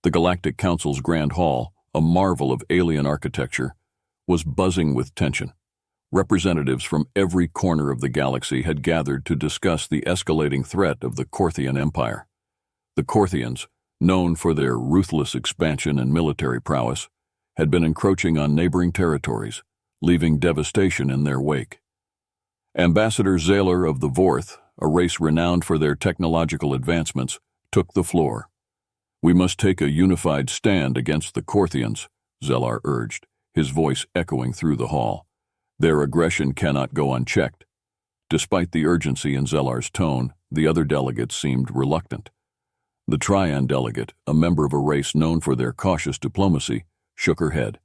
The Galactic Council's Grand Hall, a marvel of alien architecture, was buzzing with tension. Representatives from every corner of the galaxy had gathered to discuss the escalating threat of the Corthian Empire. The Corthians, known for their ruthless expansion and military prowess, had been encroaching on neighboring territories, leaving devastation in their wake. Ambassador Zalar of the Vorth, a race renowned for their technological advancements, took the floor. "We must take a unified stand against the Corthians," Zalar urged, his voice echoing through the hall. "Their aggression cannot go unchecked." Despite the urgency in Zalar's tone, the other delegates seemed reluctant. The Trian delegate, a member of a race known for their cautious diplomacy, shook her head.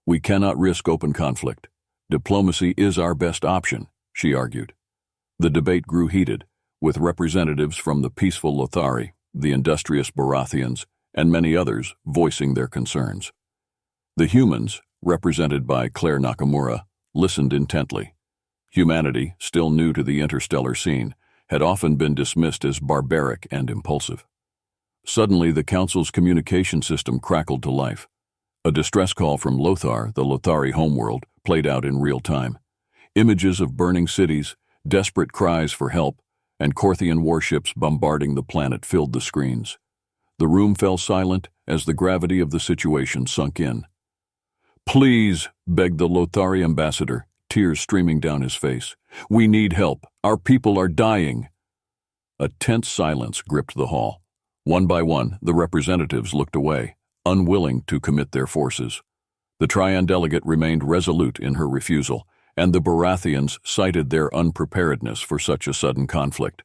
"We cannot risk open conflict. Diplomacy is our best option," she argued. The debate grew heated, with representatives from the peaceful Lothari, the industrious Barathians, and many others voicing their concerns. The humans, represented by Claire Nakamura, listened intently. Humanity, still new to the interstellar scene, had often been dismissed as barbaric and impulsive. Suddenly, the Council's communication system crackled to life. A distress call from Lothar, the Lothari homeworld, played out in real time. Images of burning cities, desperate cries for help, and Corthian warships bombarding the planet filled the screens. The room fell silent as the gravity of the situation sunk in. "Please," begged the Lothari ambassador, tears streaming down his face. "We need help. Our people are dying." A tense silence gripped the hall. One by one, the representatives looked away, unwilling to commit their forces. The Trian delegate remained resolute in her refusal, and the Barathians cited their unpreparedness for such a sudden conflict.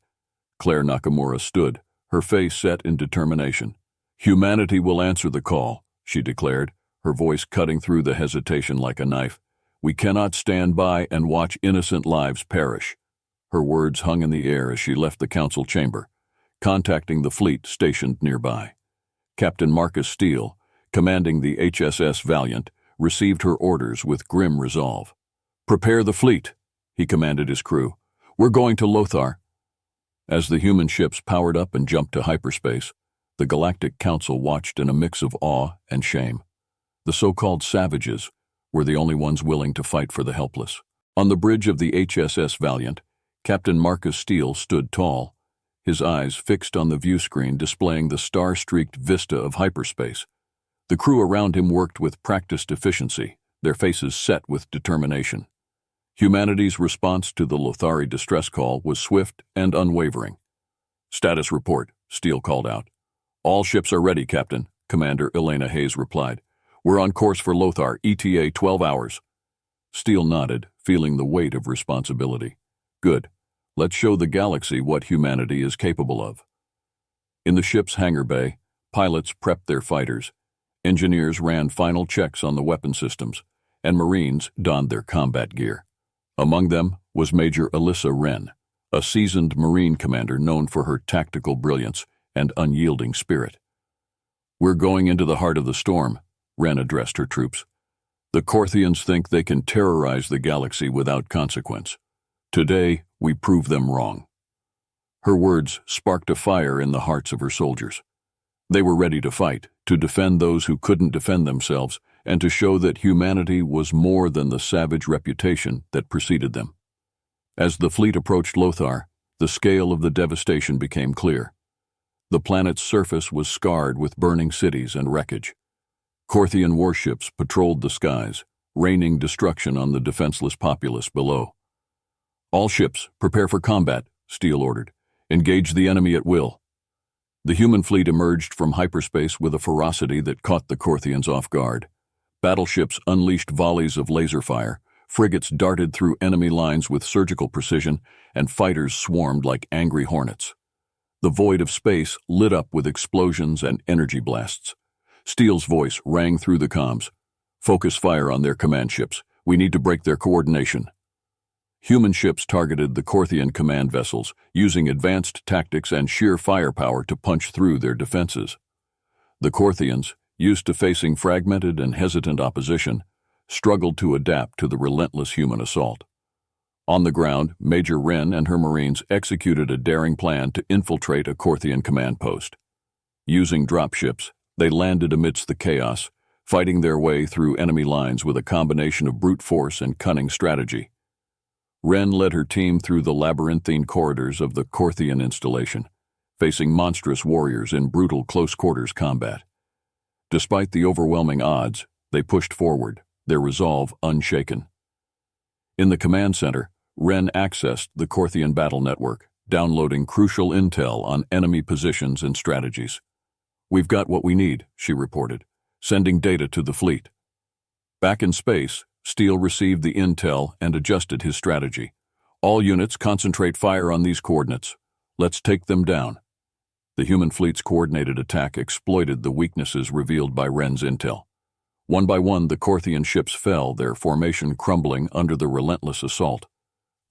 Claire Nakamura stood, her face set in determination. "Humanity will answer the call," she declared, her voice cutting through the hesitation like a knife. "We cannot stand by and watch innocent lives perish." Her words hung in the air as she left the council chamber, contacting the fleet stationed nearby. Captain Marcus Steele, commanding the HSS Valiant, received her orders with grim resolve. "Prepare the fleet," he commanded his crew. "We're going to Lothar." As the human ships powered up and jumped to hyperspace, the Galactic Council watched in a mix of awe and shame. The so-called savages were the only ones willing to fight for the helpless. On the bridge of the HSS Valiant, Captain Marcus Steele stood tall, his eyes fixed on the viewscreen displaying the star-streaked vista of hyperspace. The crew around him worked with practiced efficiency, their faces set with determination. Humanity's response to the Lothari distress call was swift and unwavering. "Status report," Steele called out. "All ships are ready, Captain," Commander Elena Hayes replied. "We're on course for Lothar, ETA 12 hours. Steele nodded, feeling the weight of responsibility. "Good. Let's show the galaxy what humanity is capable of." In the ship's hangar bay, pilots prepped their fighters, engineers ran final checks on the weapon systems, and Marines donned their combat gear. Among them was Major Alyssa Wren, a seasoned Marine commander known for her tactical brilliance and unyielding spirit. "We're going into the heart of the storm," Wren addressed her troops. "The Corthians think they can terrorize the galaxy without consequence. Today, we prove them wrong." Her words sparked a fire in the hearts of her soldiers. They were ready to fight, to defend those who couldn't defend themselves, and to show that humanity was more than the savage reputation that preceded them. As the fleet approached Lothar, the scale of the devastation became clear. The planet's surface was scarred with burning cities and wreckage. Corthian warships patrolled the skies, raining destruction on the defenseless populace below. "All ships, prepare for combat," Steele ordered. "Engage the enemy at will." The human fleet emerged from hyperspace with a ferocity that caught the Corthians off guard. Battleships unleashed volleys of laser fire, frigates darted through enemy lines with surgical precision, and fighters swarmed like angry hornets. The void of space lit up with explosions and energy blasts. Steele's voice rang through the comms. "Focus fire on their command ships. We need to break their coordination." Human ships targeted the Corthian command vessels, using advanced tactics and sheer firepower to punch through their defenses. The Corthians, used to facing fragmented and hesitant opposition, struggled to adapt to the relentless human assault. On the ground, Major Wren and her Marines executed a daring plan to infiltrate a Corthian command post. Using dropships, They landed amidst the chaos, fighting their way through enemy lines with a combination of brute force and cunning strategy. Ren led her team through the labyrinthine corridors of the Corian installation, facing monstrous warriors in brutal close-quarters combat. Despite the overwhelming odds, they pushed forward, their resolve unshaken. In the command center, Ren accessed the Corian battle network, downloading crucial intel on enemy positions and strategies. "We've got what we need," she reported, sending data to the fleet. Back in space, Steele received the intel and adjusted his strategy. "All units concentrate fire on these coordinates. Let's take them down." The human fleet's coordinated attack exploited the weaknesses revealed by Ren's intel. One by one, the Corian ships fell, their formation crumbling under the relentless assault.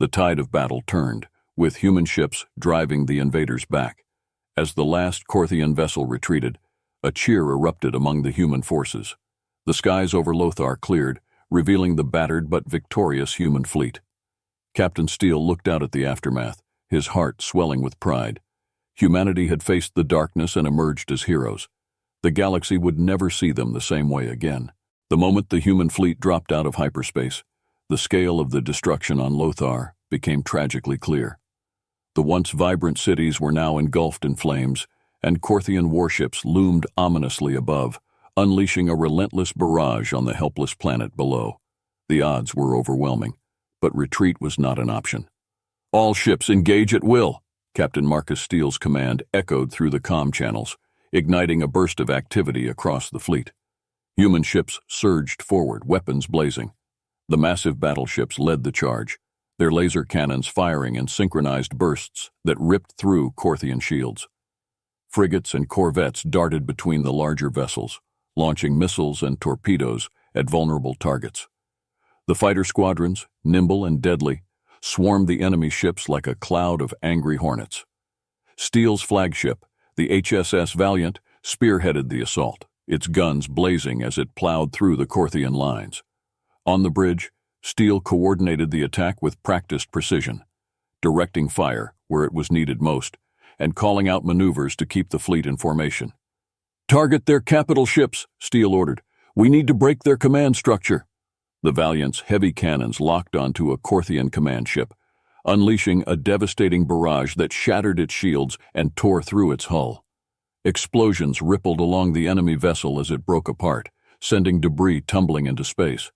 The tide of battle turned, with human ships driving the invaders back. As the last Corian vessel retreated, a cheer erupted among the human forces. The skies over Lothar cleared, revealing the battered but victorious human fleet. Captain Steele looked out at the aftermath, his heart swelling with pride. Humanity had faced the darkness and emerged as heroes. The galaxy would never see them the same way again. The moment the human fleet dropped out of hyperspace, the scale of the destruction on Lothar became tragically clear. The once vibrant cities were now engulfed in flames, and Corian warships loomed ominously above, unleashing a relentless barrage on the helpless planet below. The odds were overwhelming, but retreat was not an option. "All ships engage at will," Captain Marcus Steele's command echoed through the comm channels, igniting a burst of activity across the fleet. Human ships surged forward, weapons blazing. The massive battleships led the charge, their laser cannons firing in synchronized bursts that ripped through Corian shields. Frigates and corvettes darted between the larger vessels, launching missiles and torpedoes at vulnerable targets. The fighter squadrons, nimble and deadly, swarmed the enemy ships like a cloud of angry hornets. Steele's flagship, the HSS Valiant, spearheaded the assault, its guns blazing as it plowed through the Corian lines. On the bridge, Steele coordinated the attack with practiced precision, directing fire where it was needed most, and calling out maneuvers to keep the fleet in formation. "Target their capital ships," Steele ordered. "We need to break their command structure." The Valiant's heavy cannons locked onto a Corian command ship, unleashing a devastating barrage that shattered its shields and tore through its hull. Explosions rippled along the enemy vessel as it broke apart, sending debris tumbling into space.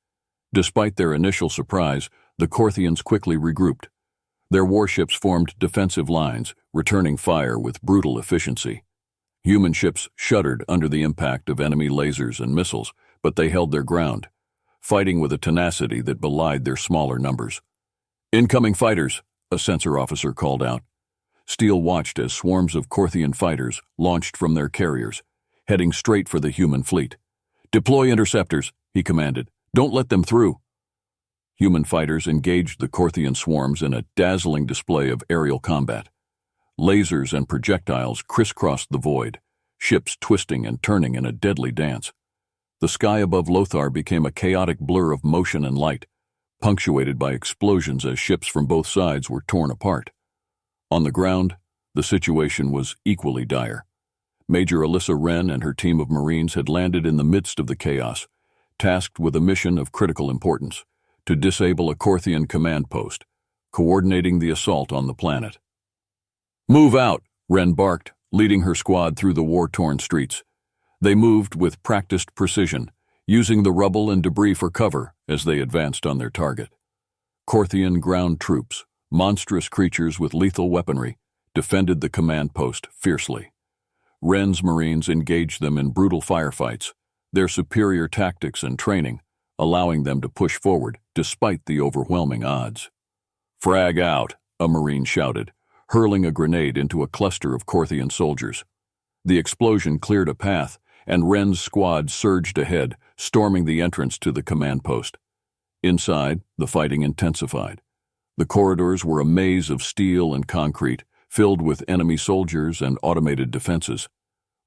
Despite their initial surprise, the Corians quickly regrouped. Their warships formed defensive lines, returning fire with brutal efficiency. Human ships shuddered under the impact of enemy lasers and missiles, but they held their ground, fighting with a tenacity that belied their smaller numbers. "Incoming fighters," a sensor officer called out. Steele watched as swarms of Corian fighters launched from their carriers, heading straight for the human fleet. "Deploy interceptors," he commanded. "Don't let them through." Human fighters engaged the Corian swarms in a dazzling display of aerial combat. Lasers and projectiles crisscrossed the void, ships twisting and turning in a deadly dance. The sky above Lothar became a chaotic blur of motion and light, punctuated by explosions as ships from both sides were torn apart. On the ground, the situation was equally dire. Major Alyssa Wren and her team of Marines had landed in the midst of the chaos, tasked with a mission of critical importance: to disable a Corian command post, coordinating the assault on the planet. "Move out," Wren barked, leading her squad through the war-torn streets. They moved with practiced precision, using the rubble and debris for cover as they advanced on their target. Corian ground troops, monstrous creatures with lethal weaponry, defended the command post fiercely. Wren's Marines engaged them in brutal firefights, their superior tactics and training allowing them to push forward despite the overwhelming odds. "Frag out," a Marine shouted, hurling a grenade into a cluster of Corian soldiers. The explosion cleared a path, and Wren's squad surged ahead, storming the entrance to the command post. Inside, the fighting intensified. The corridors were a maze of steel and concrete, filled with enemy soldiers and automated defenses.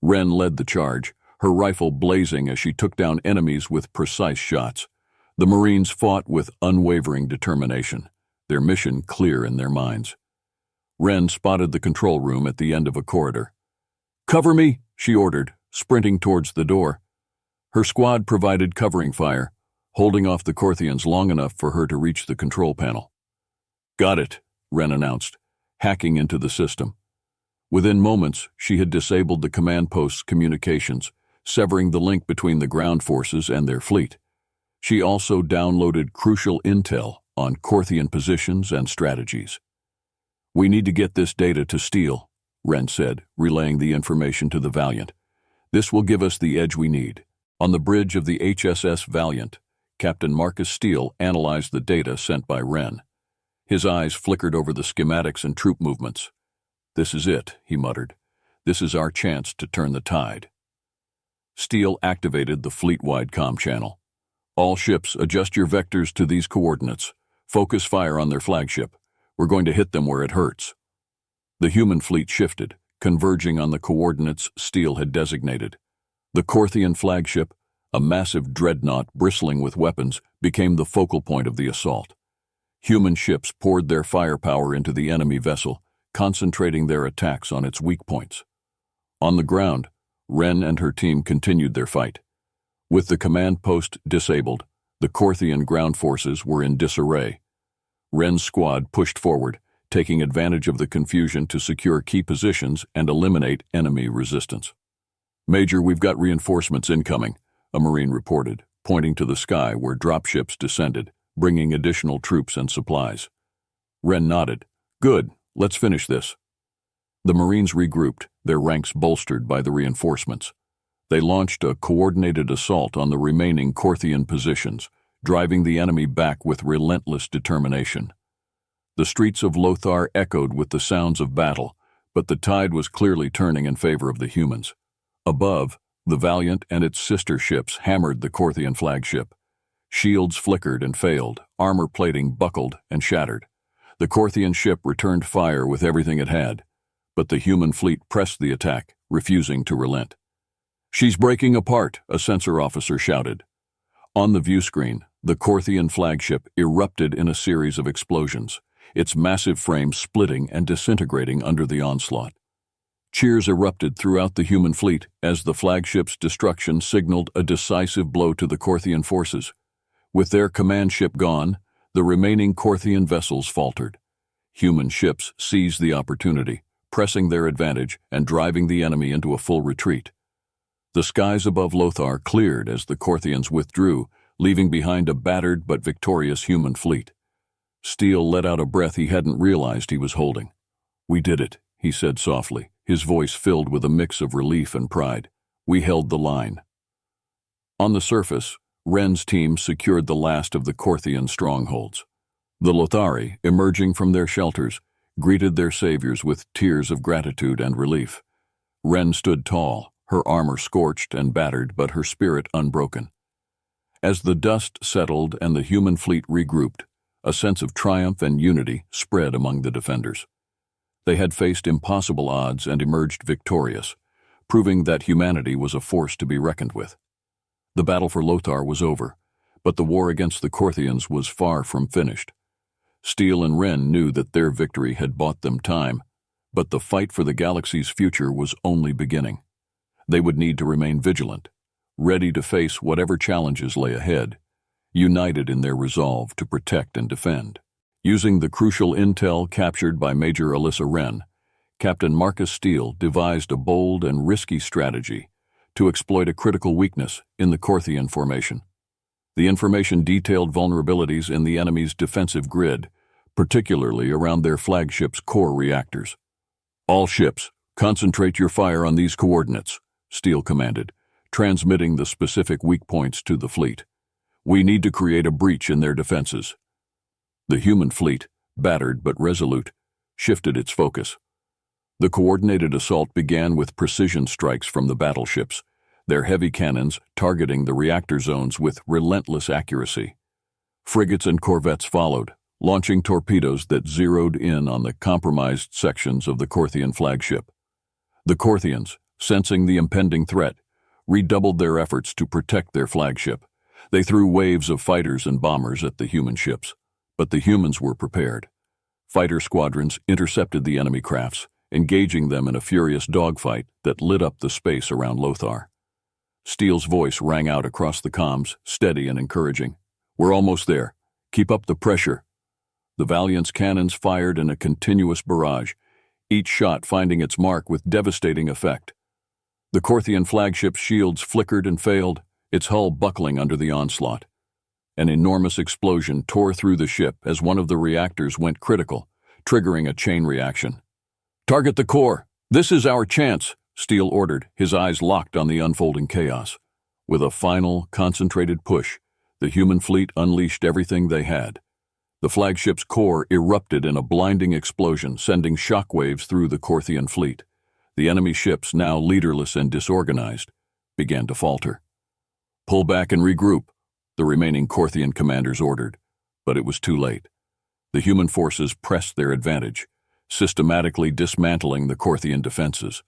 Wren led the charge, her rifle blazing as she took down enemies with precise shots. The Marines fought with unwavering determination, their mission clear in their minds. Wren spotted the control room at the end of a corridor. "Cover me," she ordered, sprinting towards the door. Her squad provided covering fire, holding off the Corthians long enough for her to reach the control panel. "Got it," Wren announced, hacking into the system. Within moments, she had disabled the command post's communications, severing the link between the ground forces and their fleet. She also downloaded crucial intel on Corthian positions and strategies. "We need to get this data to Steele," Wren said, relaying the information to the Valiant. "This will give us the edge we need." On the bridge of the HSS Valiant, Captain Marcus Steele analyzed the data sent by Wren. His eyes flickered over the schematics and troop movements. "This is it," he muttered. "This is our chance to turn the tide." Steele activated the fleet-wide comm channel. "All ships, adjust your vectors to these coordinates. Focus fire on their flagship. We're going to hit them where it hurts." The human fleet shifted, converging on the coordinates Steele had designated. The Corthian flagship, a massive dreadnought bristling with weapons, became the focal point of the assault. Human ships poured their firepower into the enemy vessel, concentrating their attacks on its weak points. On the ground, Wren and her team continued their fight. With the command post disabled, the Corthian ground forces were in disarray. Wren's squad pushed forward, taking advantage of the confusion to secure key positions and eliminate enemy resistance. "Major, we've got reinforcements incoming," a Marine reported, pointing to the sky where dropships descended, bringing additional troops and supplies. Wren nodded. "Good, let's finish this." The Marines regrouped, their ranks bolstered by the reinforcements. They launched a coordinated assault on the remaining Corthian positions, driving the enemy back with relentless determination. The streets of Lothar echoed with the sounds of battle, but the tide was clearly turning in favor of the humans. Above, the Valiant and its sister ships hammered the Corthian flagship. Shields flickered and failed, armor plating buckled and shattered. The Corthian ship returned fire with everything it had, but the human fleet pressed the attack, refusing to relent. "She's breaking apart," a sensor officer shouted. On the view screen, the Corthian flagship erupted in a series of explosions, its massive frame splitting and disintegrating under the onslaught. Cheers erupted throughout the human fleet as the flagship's destruction signaled a decisive blow to the Corthian forces. With their command ship gone, the remaining Corthian vessels faltered. Human ships seized the opportunity, pressing their advantage and driving the enemy into a full retreat. The skies above Lothar cleared as the Corthians withdrew, leaving behind a battered but victorious human fleet. Steele let out a breath he hadn't realized he was holding. "We did it," he said softly, his voice filled with a mix of relief and pride. "We held the line." On the surface, Wren's team secured the last of the Corthian strongholds. The Lothari, emerging from their shelters, greeted their saviors with tears of gratitude and relief. Wren stood tall, her armor scorched and battered, but her spirit unbroken. As the dust settled and the human fleet regrouped, a sense of triumph and unity spread among the defenders. They had faced impossible odds and emerged victorious, proving that humanity was a force to be reckoned with. The battle for Lothar was over, but the war against the Corthians was far from finished. Steele and Wren knew that their victory had bought them time, but the fight for the galaxy's future was only beginning. They would need to remain vigilant, ready to face whatever challenges lay ahead, united in their resolve to protect and defend. Using the crucial intel captured by Major Alyssa Wren, Captain Marcus Steele devised a bold and risky strategy to exploit a critical weakness in the Corthian formation. The information detailed vulnerabilities in the enemy's defensive grid, particularly around their flagship's core reactors. "All ships, concentrate your fire on these coordinates," Steele commanded, transmitting the specific weak points to the fleet. "We need to create a breach in their defenses." The human fleet, battered but resolute, shifted its focus. The coordinated assault began with precision strikes from the battleships, their heavy cannons targeting the reactor zones with relentless accuracy. Frigates and corvettes followed, launching torpedoes that zeroed in on the compromised sections of the Corthian flagship. The Corthians, sensing the impending threat, redoubled their efforts to protect their flagship. They threw waves of fighters and bombers at the human ships, but the humans were prepared. Fighter squadrons intercepted the enemy crafts, engaging them in a furious dogfight that lit up the space around Lothar. Steele's voice rang out across the comms, steady and encouraging. "We're almost there. Keep up the pressure." The Valiant's cannons fired in a continuous barrage, each shot finding its mark with devastating effect. The Corian flagship's shields flickered and failed, its hull buckling under the onslaught. An enormous explosion tore through the ship as one of the reactors went critical, triggering a chain reaction. "Target the core! This is our chance!" Steele ordered, his eyes locked on the unfolding chaos. With a final, concentrated push, the human fleet unleashed everything they had. The flagship's core erupted in a blinding explosion, sending shockwaves through the Corian fleet. The enemy ships, now leaderless and disorganized, began to falter. "Pull back and regroup," the remaining Corian commanders ordered, but it was too late. The human forces pressed their advantage, systematically dismantling the Corian defenses.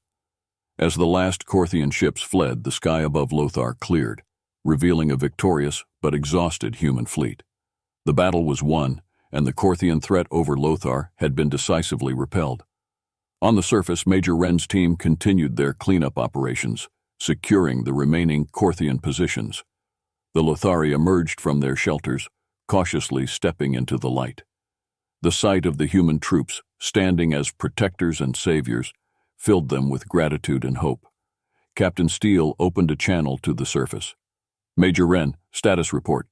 As the last Corian ships fled, the sky above Lothar cleared, revealing a victorious but exhausted human fleet. The battle was won, and the Corian threat over Lothar had been decisively repelled. On the surface, Major Wren's team continued their cleanup operations, securing the remaining Corian positions. The Lothari emerged from their shelters, cautiously stepping into the light. The sight of the human troops, standing as protectors and saviors, filled them with gratitude and hope. Captain Steele opened a channel to the surface. "Major Wren, status report."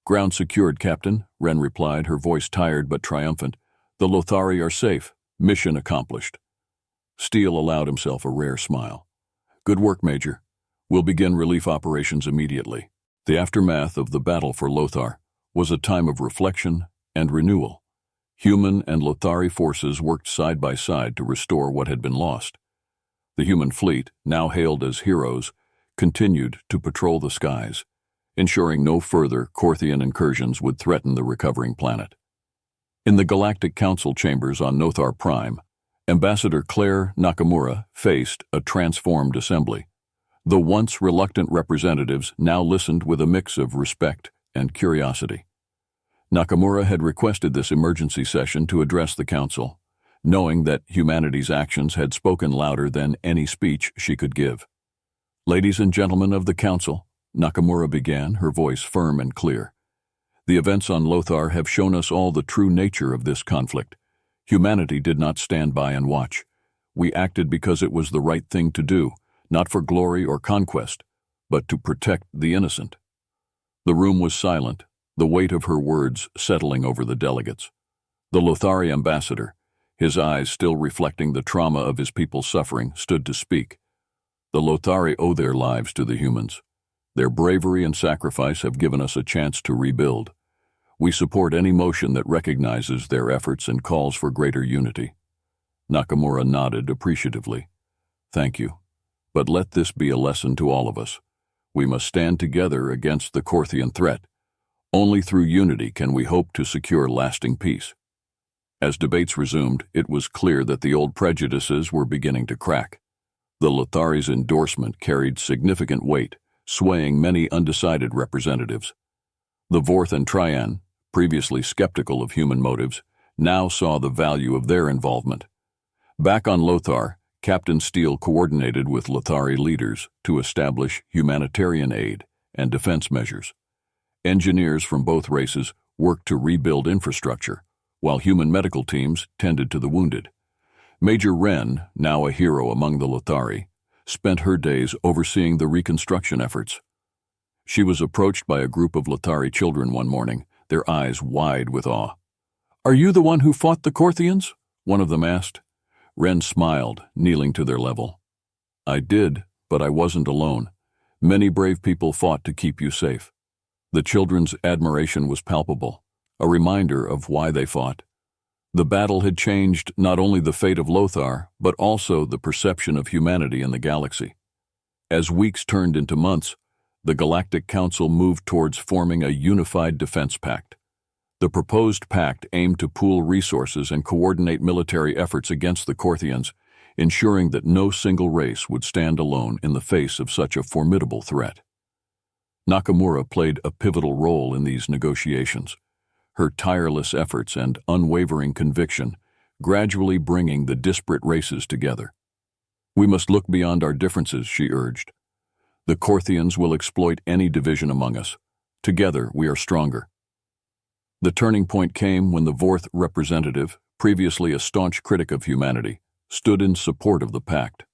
"Ground secured, Captain," Wren replied, her voice tired but triumphant. "The Lothari are safe. Mission accomplished." Steele allowed himself a rare smile. "Good work, Major. We'll begin relief operations immediately." The aftermath of the battle for Lothar was a time of reflection and renewal. Human and Lothari forces worked side by side to restore what had been lost. The human fleet, now hailed as heroes, continued to patrol the skies, ensuring no further Corian incursions would threaten the recovering planet. In the Galactic Council chambers on Lothar Prime, Ambassador Claire Nakamura faced a transformed assembly. The once reluctant representatives now listened with a mix of respect and curiosity. Nakamura had requested this emergency session to address the Council, knowing that humanity's actions had spoken louder than any speech she could give. "Ladies and gentlemen of the Council," Nakamura began, her voice firm and clear. "The events on Lothar have shown us all the true nature of this conflict. Humanity did not stand by and watch. We acted because it was the right thing to do, not for glory or conquest, but to protect the innocent." The room was silent, the weight of her words settling over the delegates. The Lothari ambassador, his eyes still reflecting the trauma of his people's suffering, stood to speak. "The Lothari owe their lives to the humans. Their bravery and sacrifice have given us a chance to rebuild. We support any motion that recognizes their efforts and calls for greater unity." Nakamura nodded appreciatively. "Thank you. But let this be a lesson to all of us. We must stand together against the Corian threat. Only through unity can we hope to secure lasting peace." As debates resumed, it was clear that the old prejudices were beginning to crack. The Lothari's endorsement carried significant weight, swaying many undecided representatives. The Vorth and Trian, previously skeptical of human motives, now saw the value of their involvement. Back on Lothar, Captain Steele coordinated with Lothari leaders to establish humanitarian aid and defense measures. Engineers from both races worked to rebuild infrastructure, while human medical teams tended to the wounded. Major Wren, now a hero among the Lothari, spent her days overseeing the reconstruction efforts. She was approached by a group of Lothari children one morning, their eyes wide with awe. "Are you the one who fought the Corians?" one of them asked. Wren smiled, kneeling to their level. "I did, but I wasn't alone. Many brave people fought to keep you safe." The children's admiration was palpable, a reminder of why they fought. The battle had changed not only the fate of Lothar, but also the perception of humanity in the galaxy. As weeks turned into months, the Galactic Council moved towards forming a unified defense pact. The proposed pact aimed to pool resources and coordinate military efforts against the Corians, ensuring that no single race would stand alone in the face of such a formidable threat. Nakamura played a pivotal role in these negotiations. Her tireless efforts and unwavering conviction gradually bringing the disparate races together. "We must look beyond our differences," she urged. "The Corthians will exploit any division among us. Together, we are stronger." The turning point came when the Vorth representative, previously a staunch critic of humanity, stood in support of the pact.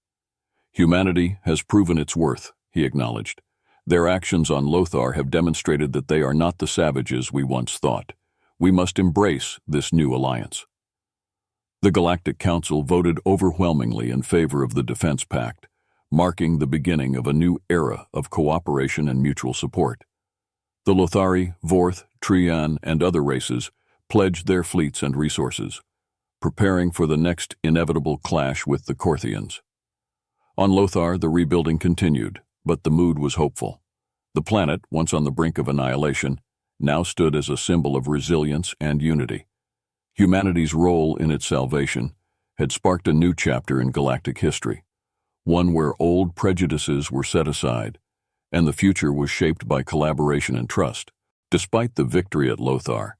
"Humanity has proven its worth," he acknowledged. "Their actions on Lothar have demonstrated that they are not the savages we once thought. We must embrace this new alliance." The Galactic Council voted overwhelmingly in favor of the Defense Pact, marking the beginning of a new era of cooperation and mutual support. The Lothari, Vorth, Trian, and other races pledged their fleets and resources, preparing for the next inevitable clash with the Corthians. On Lothar, the rebuilding continued, but the mood was hopeful. The planet, once on the brink of annihilation, now stood as a symbol of resilience and unity. Humanity's role in its salvation had sparked a new chapter in galactic history, one where old prejudices were set aside, and the future was shaped by collaboration and trust. Despite the victory at Lothar,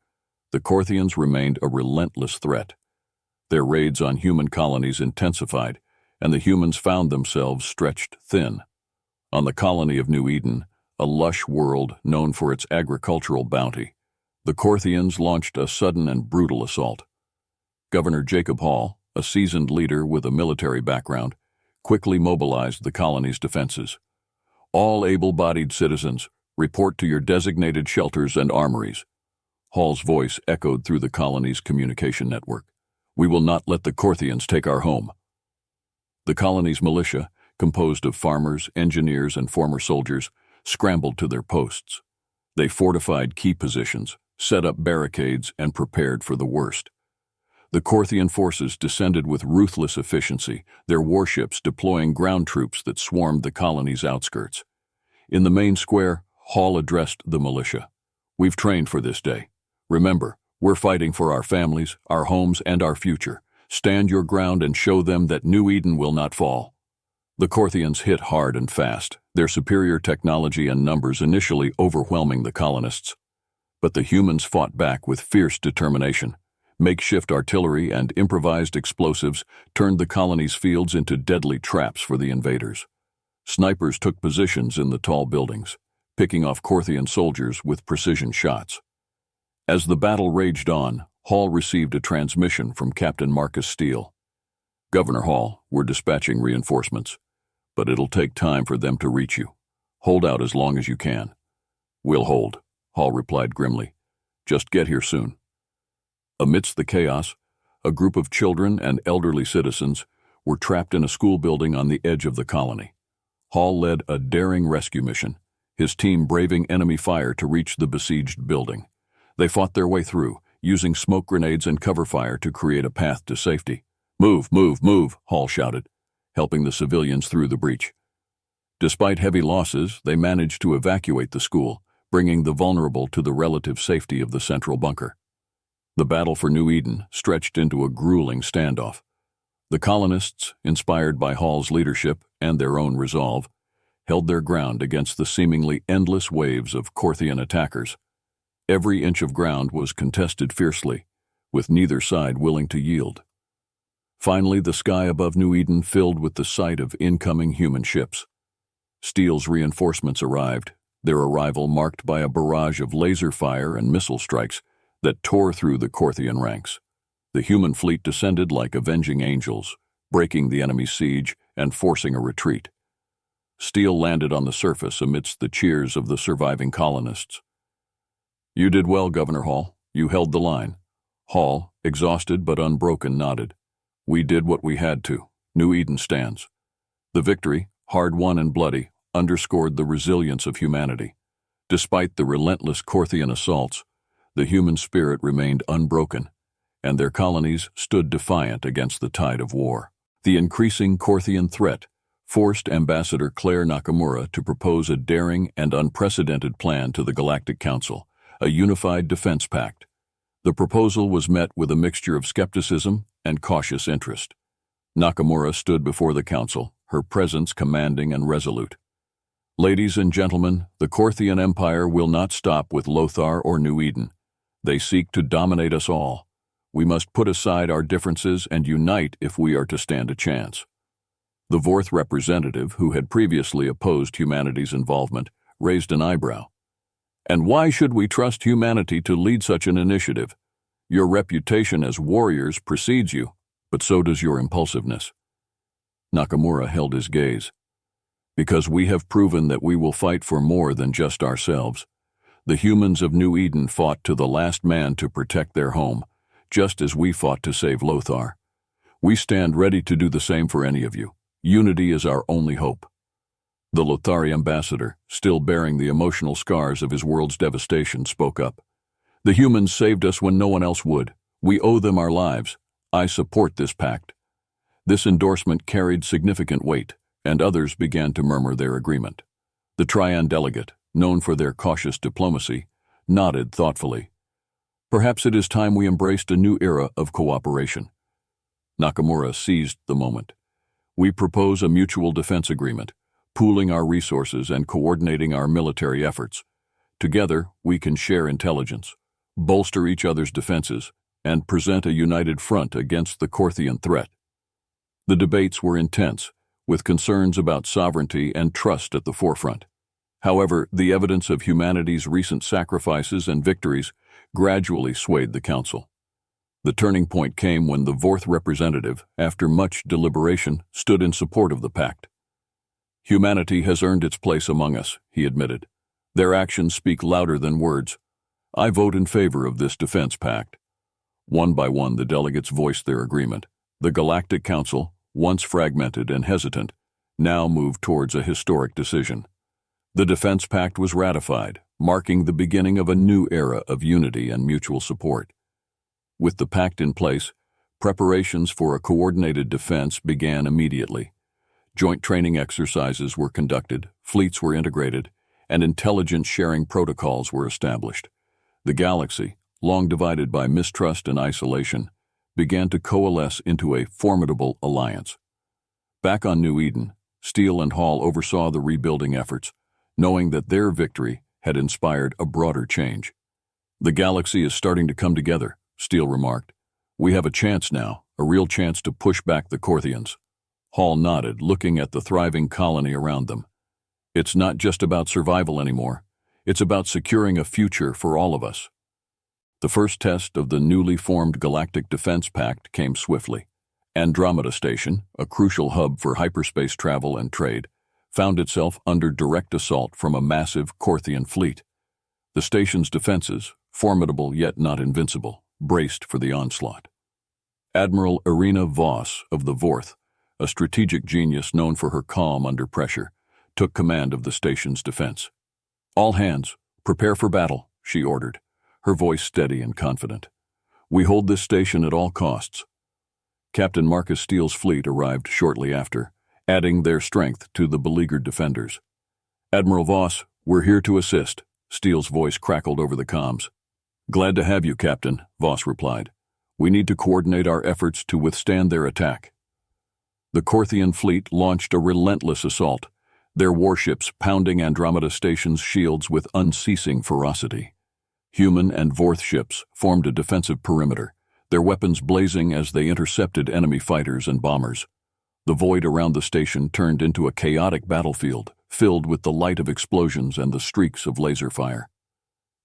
the Corthians remained a relentless threat. Their raids on human colonies intensified, and the humans found themselves stretched thin. On the colony of New Eden, a lush world known for its agricultural bounty, the Corthians launched a sudden and brutal assault. Governor Jacob Hall, a seasoned leader with a military background, quickly mobilized the colony's defenses. "All able-bodied citizens, report to your designated shelters and armories." Hall's voice echoed through the colony's communication network. "We will not let the Corthians take our home." The colony's militia, composed of farmers, engineers, and former soldiers, scrambled to their posts. They fortified key positions, set up barricades, and prepared for the worst. The Corthian forces descended with ruthless efficiency, their warships deploying ground troops that swarmed the colony's outskirts. In the main square, Hall addressed the militia. "We've trained for this day. Remember, we're fighting for our families, our homes, and our future. Stand your ground and show them that New Eden will not fall." The Corthians hit hard and fast, their superior technology and numbers initially overwhelming the colonists. But the humans fought back with fierce determination. Makeshift artillery and improvised explosives turned the colony's fields into deadly traps for the invaders. Snipers took positions in the tall buildings, picking off Corthian soldiers with precision shots. As the battle raged on, Hall received a transmission from Captain Marcus Steele. "Governor Hall, we're dispatching reinforcements, but it'll take time for them to reach you. Hold out as long as you can." "We'll hold," Hall replied grimly. "Just get here soon." Amidst the chaos, a group of children and elderly citizens were trapped in a school building on the edge of the colony. Hall led a daring rescue mission, his team braving enemy fire to reach the besieged building. They fought their way through, using smoke grenades and cover fire to create a path to safety. "Move, move, move," Hall shouted, helping the civilians through the breach. Despite heavy losses, they managed to evacuate the school, bringing the vulnerable to the relative safety of the central bunker. The battle for New Eden stretched into a grueling standoff. The colonists, inspired by Hall's leadership and their own resolve, held their ground against the seemingly endless waves of Corthian attackers. Every inch of ground was contested fiercely, with neither side willing to yield. Finally, the sky above New Eden filled with the sight of incoming human ships. Steele's reinforcements arrived, their arrival marked by a barrage of laser fire and missile strikes that tore through the Corthian ranks. The human fleet descended like avenging angels, breaking the enemy's siege and forcing a retreat. Steele landed on the surface amidst the cheers of the surviving colonists. "You did well, Governor Hall. You held the line." Hall, exhausted but unbroken, nodded. "We did what we had to. New Eden stands." The victory, hard-won and bloody, underscored the resilience of humanity. Despite the relentless Corthian assaults, the human spirit remained unbroken, and their colonies stood defiant against the tide of war. The increasing Corthian threat forced Ambassador Claire Nakamura to propose a daring and unprecedented plan to the Galactic Council, a unified defense pact. The proposal was met with a mixture of skepticism and cautious interest. Nakamura stood before the council, her presence commanding and resolute. "Ladies and gentlemen, the Corthian Empire will not stop with Lothar or New Eden. They seek to dominate us all. We must put aside our differences and unite if we are to stand a chance. The Vorth representative, who had previously opposed humanity's involvement, raised an eyebrow. And why should we trust humanity to lead such an initiative? Your reputation as warriors precedes you, but so does your impulsiveness. Nakamura held his gaze. Because we have proven that we will fight for more than just ourselves. The humans of New Eden fought to the last man to protect their home, just as we fought to save Lothar. We stand ready to do the same for any of you. Unity is our only hope. The Lothari ambassador, still bearing the emotional scars of his world's devastation, spoke up. The humans saved us when no one else would. We owe them our lives. I support this pact. This endorsement carried significant weight, and others began to murmur their agreement. The Trian delegate, known for their cautious diplomacy, nodded thoughtfully. Perhaps it is time we embraced a new era of cooperation. Nakamura seized the moment. We propose a mutual defense agreement, pooling our resources and coordinating our military efforts. Together, we can share intelligence, bolster each other's defenses, and present a united front against the Corthian threat. The debates were intense, with concerns about sovereignty and trust at the forefront. However, the evidence of humanity's recent sacrifices and victories gradually swayed the council. The turning point came when the Vorth representative, after much deliberation, stood in support of the pact. Humanity has earned its place among us, he admitted. Their actions speak louder than words. I vote in favor of this defense pact. One by one, the delegates voiced their agreement. The Galactic Council, once fragmented and hesitant, now moved towards a historic decision. The defense pact was ratified, marking the beginning of a new era of unity and mutual support. With the pact in place, preparations for a coordinated defense began immediately. Joint training exercises were conducted, fleets were integrated, and intelligence sharing protocols were established. The galaxy, long divided by mistrust and isolation, began to coalesce into a formidable alliance. Back on New Eden, Steele and Hall oversaw the rebuilding efforts, knowing that their victory had inspired a broader change. The galaxy is starting to come together, Steele remarked. We have a chance now, a real chance to push back the Corthians. Hall nodded, looking at the thriving colony around them. It's not just about survival anymore. It's about securing a future for all of us. The first test of the newly formed Galactic Defense Pact came swiftly. Andromeda Station, a crucial hub for hyperspace travel and trade, found itself under direct assault from a massive Corthian fleet. The station's defenses, formidable yet not invincible, braced for the onslaught. Admiral Irina Voss of the Vorth, a strategic genius known for her calm under pressure, took command of the station's defense. All hands, prepare for battle, she ordered, her voice steady and confident. We hold this station at all costs. Captain Marcus Steele's fleet arrived shortly after, adding their strength to the beleaguered defenders. Admiral Voss, we're here to assist, Steele's voice crackled over the comms. Glad to have you, Captain, Voss replied. We need to coordinate our efforts to withstand their attack. The Corthian fleet launched a relentless assault, their warships pounding Andromeda Station's shields with unceasing ferocity. Human and Vorth ships formed a defensive perimeter, their weapons blazing as they intercepted enemy fighters and bombers. The void around the station turned into a chaotic battlefield, filled with the light of explosions and the streaks of laser fire.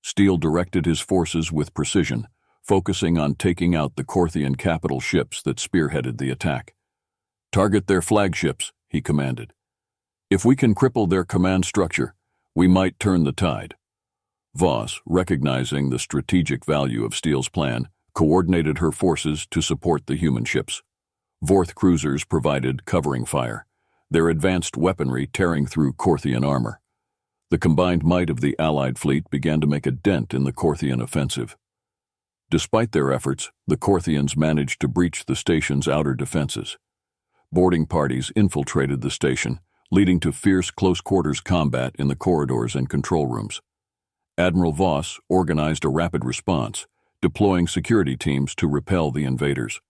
Steele directed his forces with precision, focusing on taking out the Corthian capital ships that spearheaded the attack. Target their flagships, he commanded. If we can cripple their command structure, we might turn the tide. Voss, recognizing the strategic value of Steele's plan, coordinated her forces to support the human ships. Vorth cruisers provided covering fire, their advanced weaponry tearing through Corthian armor. The combined might of the Allied fleet began to make a dent in the Corthian offensive. Despite their efforts, the Corthians managed to breach the station's outer defenses. Boarding parties infiltrated the station, leading to fierce close-quarters combat in the corridors and control rooms. Admiral Voss organized a rapid response, deploying security teams to repel the invaders.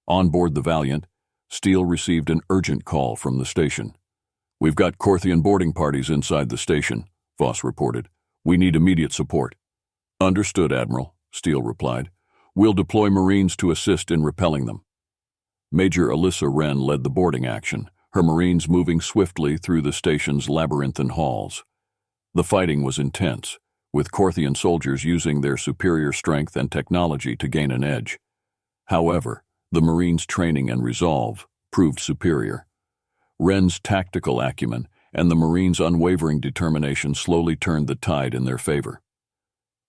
On board the Valiant, Steele received an urgent call from the station. We've got Corthian boarding parties inside the station, Voss reported. We need immediate support. Understood, Admiral, Steele replied. We'll deploy Marines to assist in repelling them. Major Alyssa Wren led the boarding action, her Marines moving swiftly through the station's labyrinthine halls. The fighting was intense, with Corthian soldiers using their superior strength and technology to gain an edge. However, the Marines' training and resolve proved superior. Wren's tactical acumen and the Marines' unwavering determination slowly turned the tide in their favor.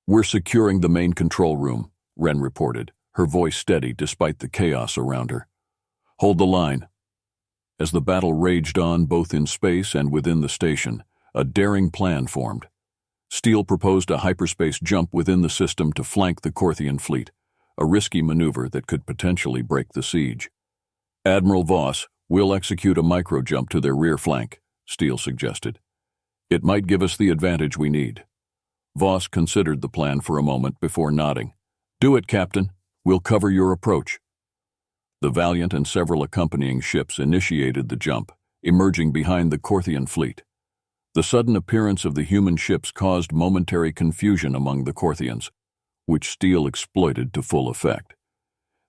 "We're securing the main control room," Wren reported, her voice steady despite the chaos around her. "Hold the line." As the battle raged on both in space and within the station, a daring plan formed. Steele proposed a hyperspace jump within the system to flank the Corthian fleet, a risky maneuver that could potentially break the siege. "Admiral Voss, we'll execute a micro-jump to their rear flank," Steele suggested. "It might give us the advantage we need." Voss considered the plan for a moment before nodding. "Do it, Captain. We'll cover your approach." The Valiant and several accompanying ships initiated the jump, emerging behind the Corthian fleet. The sudden appearance of the human ships caused momentary confusion among the Corthians, which Steele exploited to full effect.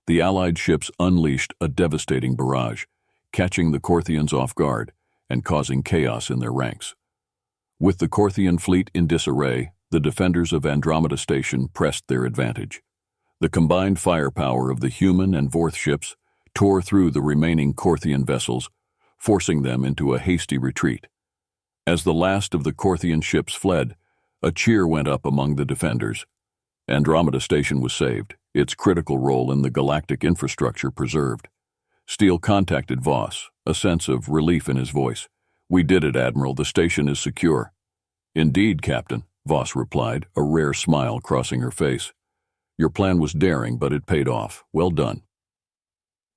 The Allied ships unleashed a devastating barrage, catching the Corthians off guard and causing chaos in their ranks. With the Corthian fleet in disarray, the defenders of Andromeda Station pressed their advantage. The combined firepower of the human and Vorth ships tore through the remaining Corthian vessels, forcing them into a hasty retreat. As the last of the Corthian ships fled, a cheer went up among the defenders. Andromeda Station was saved, its critical role in the galactic infrastructure preserved. Steele contacted Voss, a sense of relief in his voice. "We did it, Admiral. The station is secure." "Indeed, Captain," Voss replied, a rare smile crossing her face. "Your plan was daring, but it paid off. Well done."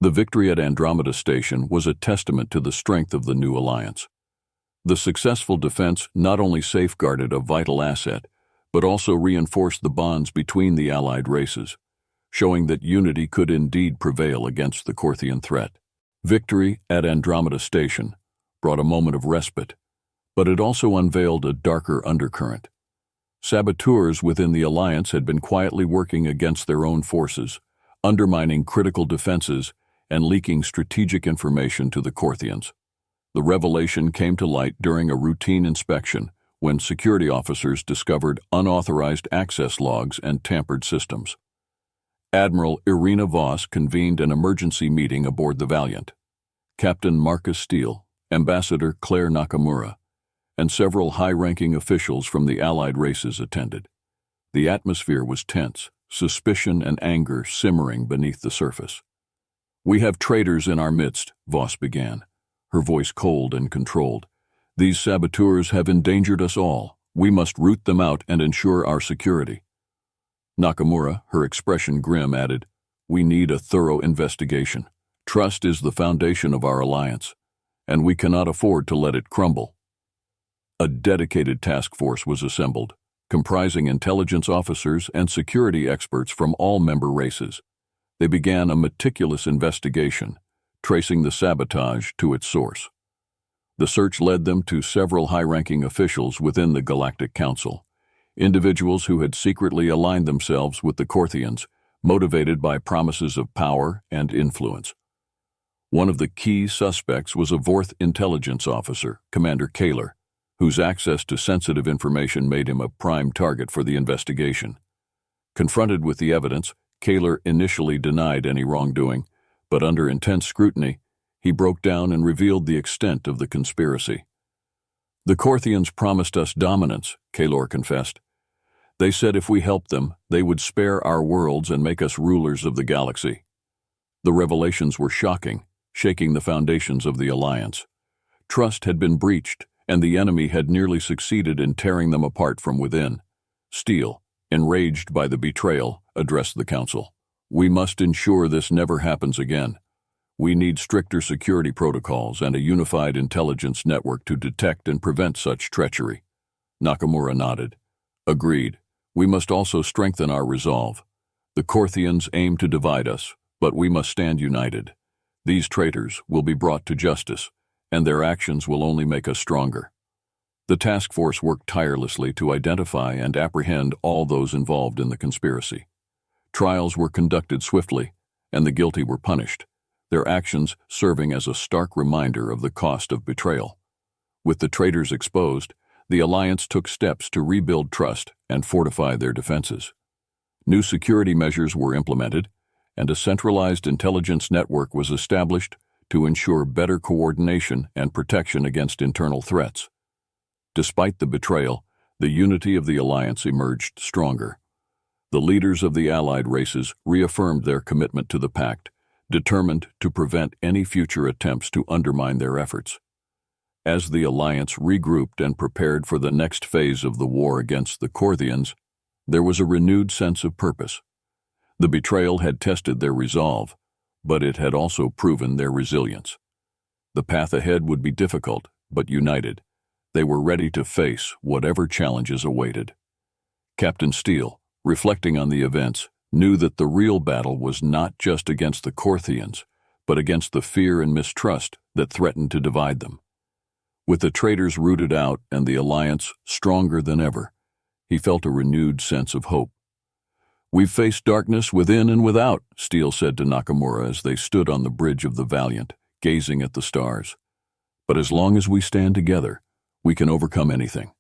The victory at Andromeda Station was a testament to the strength of the new alliance. The successful defense not only safeguarded a vital asset, but also reinforced the bonds between the Allied races, showing that unity could indeed prevail against the Corthian threat. Victory at Andromeda Station brought a moment of respite, but it also unveiled a darker undercurrent. Saboteurs within the Alliance had been quietly working against their own forces, undermining critical defenses and leaking strategic information to the Corthians. The revelation came to light during a routine inspection when security officers discovered unauthorized access logs and tampered systems. Admiral Irina Voss convened an emergency meeting aboard the Valiant. Captain Marcus Steele, Ambassador Claire Nakamura, and several high-ranking officials from the Allied races attended. The atmosphere was tense, suspicion and anger simmering beneath the surface. "We have traitors in our midst," Voss began, her voice cold and controlled. "These saboteurs have endangered us all. We must root them out and ensure our security." Nakamura, her expression grim, added, "We need a thorough investigation. Trust is the foundation of our alliance, and we cannot afford to let it crumble." A dedicated task force was assembled, comprising intelligence officers and security experts from all member races. They began a meticulous investigation, tracing the sabotage to its source. The search led them to several high-ranking officials within the Galactic Council, individuals who had secretly aligned themselves with the Corthians, motivated by promises of power and influence. One of the key suspects was a Vorth intelligence officer, Commander Kaler, whose access to sensitive information made him a prime target for the investigation. Confronted with the evidence, Kaler initially denied any wrongdoing, but under intense scrutiny, he broke down and revealed the extent of the conspiracy. "The Corthians promised us dominance," Kaler confessed. "They said if we helped them, they would spare our worlds and make us rulers of the galaxy." The revelations were shocking, shaking the foundations of the alliance. Trust had been breached, and the enemy had nearly succeeded in tearing them apart from within. Steele, enraged by the betrayal, addressed the council. "We must ensure this never happens again. We need stricter security protocols and a unified intelligence network to detect and prevent such treachery." Nakamura nodded. "Agreed. We must also strengthen our resolve. The Corthians aim to divide us, but we must stand united. These traitors will be brought to justice, and their actions will only make us stronger." The task force worked tirelessly to identify and apprehend all those involved in the conspiracy. Trials were conducted swiftly, and the guilty were punished, their actions serving as a stark reminder of the cost of betrayal. With the traitors exposed, the Alliance took steps to rebuild trust and fortify their defenses. New security measures were implemented, and a centralized intelligence network was established to ensure better coordination and protection against internal threats. Despite the betrayal, the unity of the Alliance emerged stronger. The leaders of the allied races reaffirmed their commitment to the Pact, determined to prevent any future attempts to undermine their efforts. As the Alliance regrouped and prepared for the next phase of the war against the Corthians, there was a renewed sense of purpose. The betrayal had tested their resolve, but it had also proven their resilience. The path ahead would be difficult, but united, they were ready to face whatever challenges awaited. Captain Steele, reflecting on the events, knew that the real battle was not just against the Corthians, but against the fear and mistrust that threatened to divide them. With the traitors rooted out and the Alliance stronger than ever, he felt a renewed sense of hope. "We've faced darkness within and without," Steele said to Nakamura as they stood on the bridge of the Valiant, gazing at the stars. "But as long as we stand together, we can overcome anything."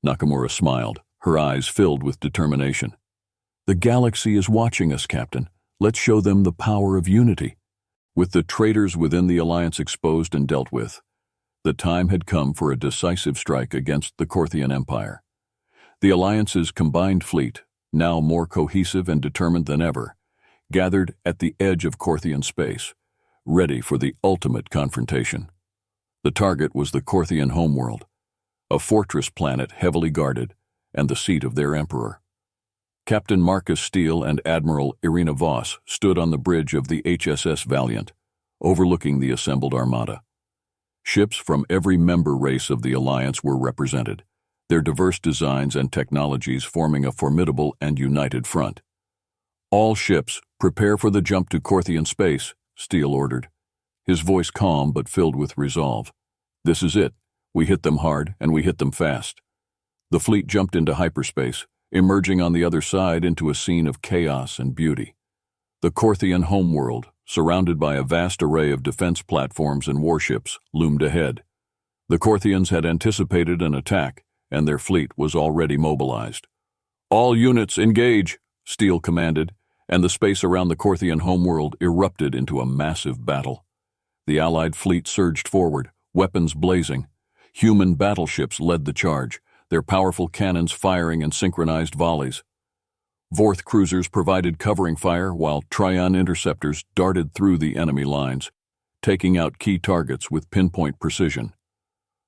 Nakamura smiled, her eyes filled with determination. "The galaxy is watching us, Captain. Let's show them the power of unity." With the traitors within the Alliance exposed and dealt with, the time had come for a decisive strike against the Corthian Empire. The Alliance's combined fleet, now more cohesive and determined than ever, gathered at the edge of Corthian space, ready for the ultimate confrontation. The target was the Corthian homeworld, a fortress planet heavily guarded, and the seat of their emperor. Captain Marcus Steele and Admiral Irina Voss stood on the bridge of the HSS Valiant, overlooking the assembled armada. Ships from every member race of the Alliance were represented, their diverse designs and technologies forming a formidable and united front. "All ships, prepare for the jump to Corthian space," Steele ordered, his voice calm but filled with resolve. "This is it. We hit them hard, and we hit them fast." The fleet jumped into hyperspace, emerging on the other side into a scene of chaos and beauty. The Corthian homeworld, surrounded by a vast array of defense platforms and warships, loomed ahead. The Corthians had anticipated an attack, and their fleet was already mobilized. "All units engage," Steele commanded, and the space around the Corthian homeworld erupted into a massive battle. The Allied fleet surged forward, weapons blazing. Human battleships led the charge, their powerful cannons firing in synchronized volleys. Vorth cruisers provided covering fire while Trion interceptors darted through the enemy lines, taking out key targets with pinpoint precision.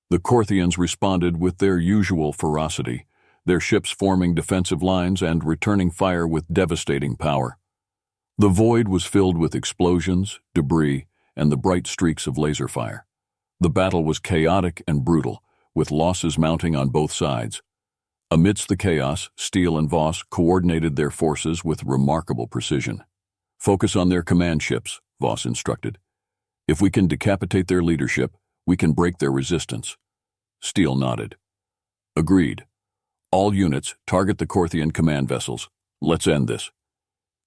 The Corthians responded with their usual ferocity, their ships forming defensive lines and returning fire with devastating power. The void was filled with explosions, debris, and the bright streaks of laser fire. The battle was chaotic and brutal, with losses mounting on both sides. Amidst the chaos, Steele and Voss coordinated their forces with remarkable precision. "Focus on their command ships," Voss instructed. "If we can decapitate their leadership, we can break their resistance." Steele nodded. "Agreed. All units, target the Corthian command vessels. Let's end this."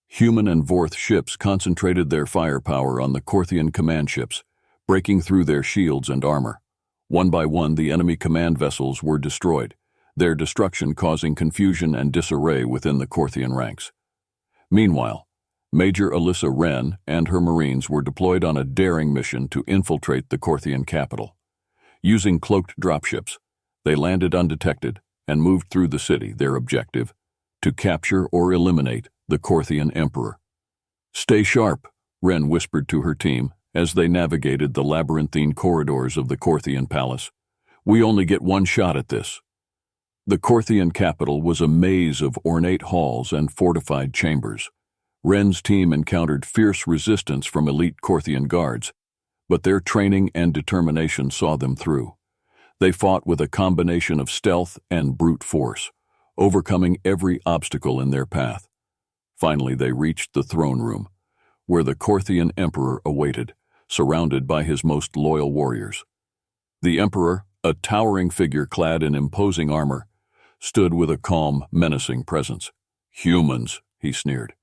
Human and Vorth ships concentrated their firepower on the Corthian command ships, breaking through their shields and armor. One by one, the enemy command vessels were destroyed, their destruction causing confusion and disarray within the Corthian ranks. Meanwhile, Major Alyssa Wren and her Marines were deployed on a daring mission to infiltrate the Corthian capital. Using cloaked dropships, they landed undetected and moved through the city, their objective, to capture or eliminate the Corthian Emperor. "Stay sharp," Wren whispered to her team as they navigated the labyrinthine corridors of the Corthian palace. "We only get one shot at this." The Corthian capital was a maze of ornate halls and fortified chambers. Wren's team encountered fierce resistance from elite Corthian guards, but their training and determination saw them through. They fought with a combination of stealth and brute force, overcoming every obstacle in their path. Finally, they reached the throne room, where the Corthian Emperor awaited, surrounded by his most loyal warriors. The Emperor, a towering figure clad in imposing armor, stood with a calm, menacing presence. "Humans," he sneered.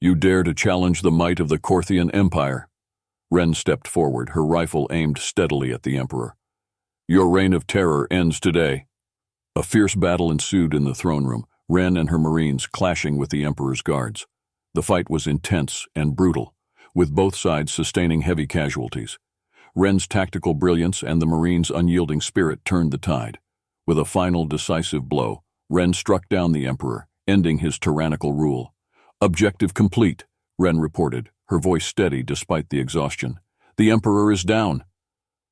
You dare to challenge the might of the Corthian Empire? Ren stepped forward, her rifle aimed steadily at the Emperor. Your reign of terror ends today. A fierce battle ensued in the throne room, Ren and her Marines clashing with the Emperor's guards. The fight was intense and brutal, with both sides sustaining heavy casualties. Ren's tactical brilliance and the Marines' unyielding spirit turned the tide. With a final decisive blow, Ren struck down the Emperor, ending his tyrannical rule. Objective complete, Ren reported, her voice steady despite the exhaustion. The Emperor is down.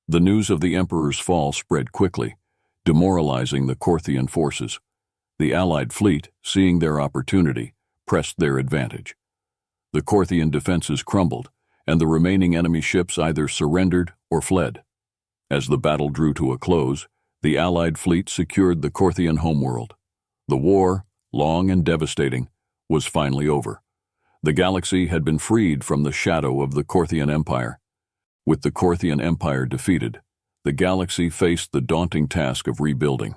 The news of the Emperor's fall spread quickly, demoralizing the Corthian forces. The Allied fleet, seeing their opportunity, pressed their advantage. The Corthian defenses crumbled, and the remaining enemy ships either surrendered or fled. As the battle drew to a close, the Allied fleet secured the Corthian homeworld. The war, long and devastating, was finally over. The galaxy had been freed from the shadow of the Corthian Empire. With the Corthian Empire defeated, the galaxy faced the daunting task of rebuilding.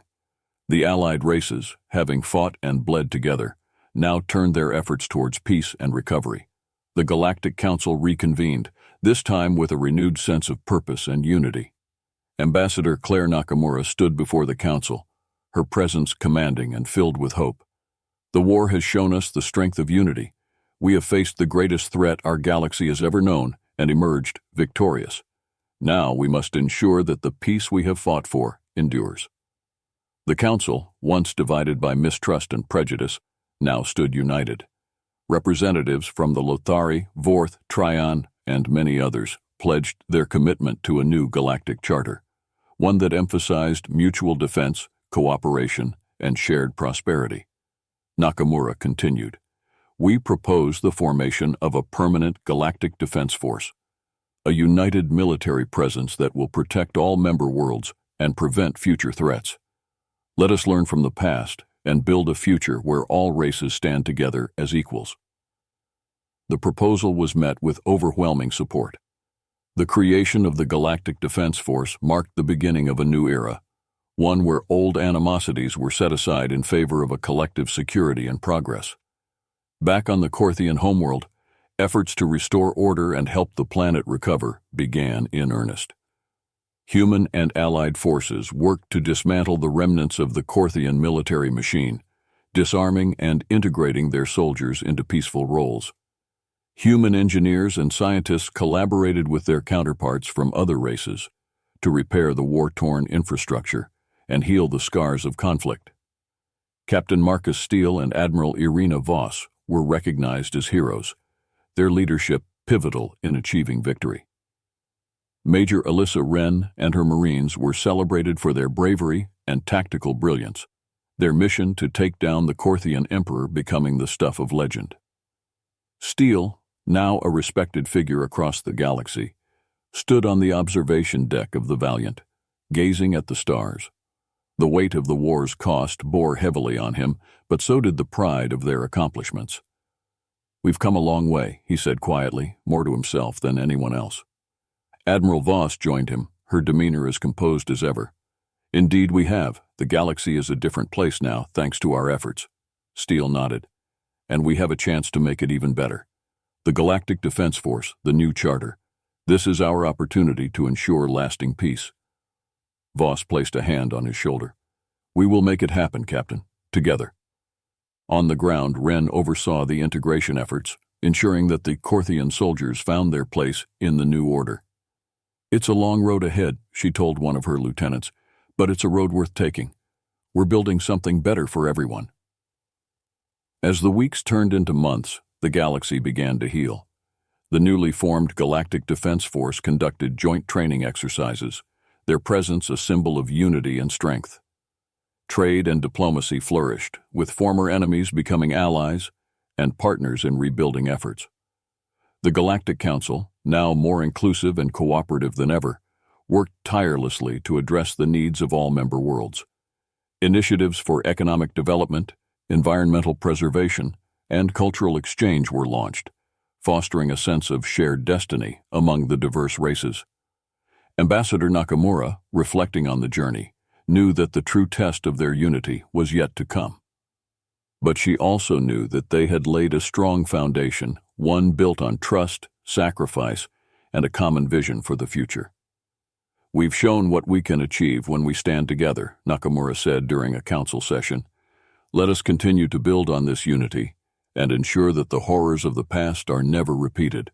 The Allied races, having fought and bled together, now turned their efforts towards peace and recovery. The Galactic Council reconvened, this time with a renewed sense of purpose and unity. Ambassador Claire Nakamura stood before the Council, her presence commanding and filled with hope. The war has shown us the strength of unity. We have faced the greatest threat our galaxy has ever known and emerged victorious. Now we must ensure that the peace we have fought for endures. The Council, once divided by mistrust and prejudice, now stood united. Representatives from the Lothari, Vorth, Tryon, and many others pledged their commitment to a new galactic charter, one that emphasized mutual defense, cooperation, and shared prosperity. Nakamura continued, "We propose the formation of a permanent galactic defense force, a united military presence that will protect all member worlds and prevent future threats. Let us learn from the past and build a future where all races stand together as equals." The proposal was met with overwhelming support. The creation of the Galactic Defense Force marked the beginning of a new era, one where old animosities were set aside in favor of a collective security and progress. Back on the Corthian homeworld, efforts to restore order and help the planet recover began in earnest. Human and allied forces worked to dismantle the remnants of the Corthian military machine, disarming and integrating their soldiers into peaceful roles. Human engineers and scientists collaborated with their counterparts from other races to repair the war-torn infrastructure and heal the scars of conflict. Captain Marcus Steele and Admiral Irina Voss were recognized as heroes, their leadership pivotal in achieving victory. Major Alyssa Wren and her Marines were celebrated for their bravery and tactical brilliance, their mission to take down the Corthian Emperor becoming the stuff of legend. Steele, now a respected figure across the galaxy, stood on the observation deck of the Valiant, gazing at the stars. The weight of the war's cost bore heavily on him, but so did the pride of their accomplishments. "We've come a long way," he said quietly, more to himself than anyone else. Admiral Voss joined him, her demeanor as composed as ever. "Indeed we have. The galaxy is a different place now, thanks to our efforts." Steele nodded. "And we have a chance to make it even better. The Galactic Defense Force, the new charter. This is our opportunity to ensure lasting peace." Voss placed a hand on his shoulder. "We will make it happen, Captain. Together." On the ground, Wren oversaw the integration efforts, ensuring that the Corthian soldiers found their place in the new order. "It's a long road ahead," she told one of her lieutenants, "but it's a road worth taking. We're building something better for everyone." As the weeks turned into months, the galaxy began to heal. The newly formed Galactic Defense Force conducted joint training exercises, their presence a symbol of unity and strength. Trade and diplomacy flourished, with former enemies becoming allies and partners in rebuilding efforts. The Galactic Council, now more inclusive and cooperative than ever, worked tirelessly to address the needs of all member worlds. Initiatives for economic development, environmental preservation, and cultural exchange were launched, fostering a sense of shared destiny among the diverse races. Ambassador Nakamura, reflecting on the journey, knew that the true test of their unity was yet to come. But she also knew that they had laid a strong foundation, one built on trust, sacrifice, and a common vision for the future. "We've shown what we can achieve when we stand together," Nakamura said during a council session. "Let us continue to build on this unity and ensure that the horrors of the past are never repeated."